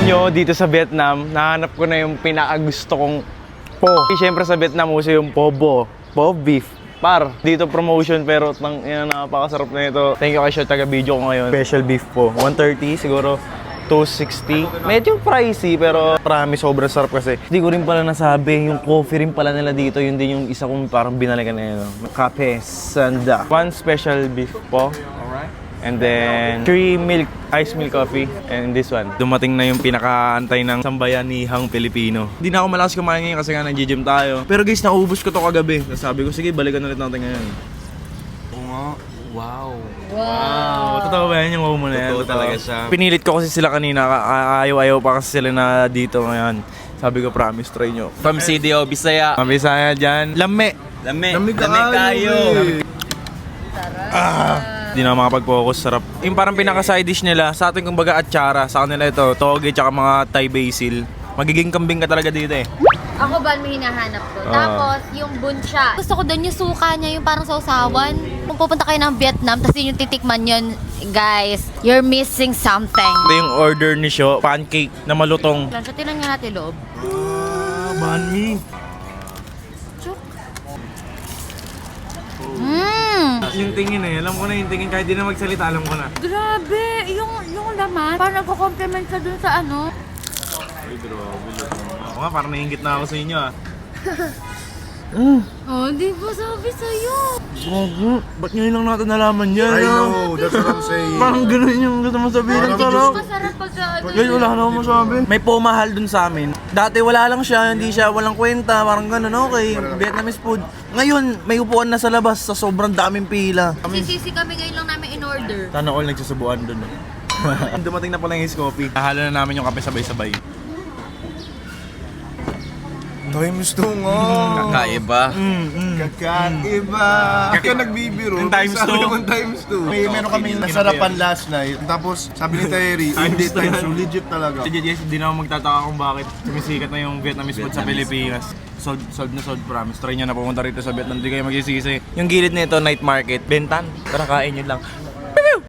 nyo, dito sa Vietnam, nahanap ko na yung pinakagusto kong po. Siyempre sa Vietnam, uso yung po bo. Po beef. Par. Dito promotion pero napakasarap na ito. Thank you kay Shot, taga-video ko ngayon. Special beef po. 130 siguro. 260. Medyo pricey pero promise sobrang sarap kasi. Hindi ko rin pala nasabi, yung coffee rin pala nila dito, yun din yung isa kong parang binalikan na yun. Kape Sanda. 1 special beef po. And then 3 milk, ice milk coffee. And this one. Dumating na yung pinakaantay ng sambayanihang Pilipino. Hindi na ako malakas kumain ngayon kasi nga nag-gym tayo. Pero guys, naubos ko to kagabi. Sabi ko, sige, balikan ulit natin ngayon. Oo nga. Wow. Totoo ba yan yung wow mo na yan? Totoo talaga siya. Pinilit ko kasi sila kanina. Ayaw-ayaw pa kasi sila na dito ngayon. Sabi ko, promise, try nyo. From CDO, Bisaya. Mga Bisaya dyan. Lame. Lami kayo. Hindi na makapag-focus, sarap. Yung parang pinaka-side dish nila, sa atin kumbaga atsara, sa kanila ito, toge tsaka mga Thai basil. Magiging kambing ka talaga dito eh. Ako ba may hinahanap ko? Tapos, yung buncha. Gusto ko doon yung suka niya, yung parang sausawan. Kung pupunta kayo ng Vietnam, tapos yun yung titikman yun, guys, you're missing something. Ito yung order ni Sho, pancake na malutong. So, tinan nga natin loob. Banh mi. Yung tingin eh, alam ko na yung tingin, kahit di na magsalita, alam ko na. Grabe! Yung laman, parang nagko-compliment ka dun sa ano. Ay, grabe. Ako nga, parang nainggit na ako sa inyo ah. Oh, di ba sabi sa'yo? Ba't ngayon lang natin nalaman yan? I know, that's what I'm saying. Parang ganun yung gusto mo sabihin ng sarap. Masarap pagka ano. Guys, wala ka naman masabi. May pumahal dun sa amin. Dati wala lang siya, hindi siya walang kwenta, parang ganun, okay. Vietnamese food. Ngayon, may upuan na sa labas sa sobrang daming pila. Sisisi kami ngayon lang namin in order. Sana all nagsusubuan dun. Dumating na pala yung his coffee. Nahalo na namin yung kape sabay-sabay. Times 2 nga. Kakaiba. Kakaiba. Kaya nagbibiro. Yung times sabi 2. naman times 2. Meron kaming nasarapan last night. Tapos sabi ni Terry, hindi times 2. Legit talaga. Legit guys, hindi na ako magtataka kung bakit sumisikat na yung Vietnamese food sa Pilipinas. Sold na sold, promise. Try nyo na pumunta rito sa Vietnam, hindi kayo magsisisi. Yung gilid nito, night market, bentan. Tara, kain nyo lang.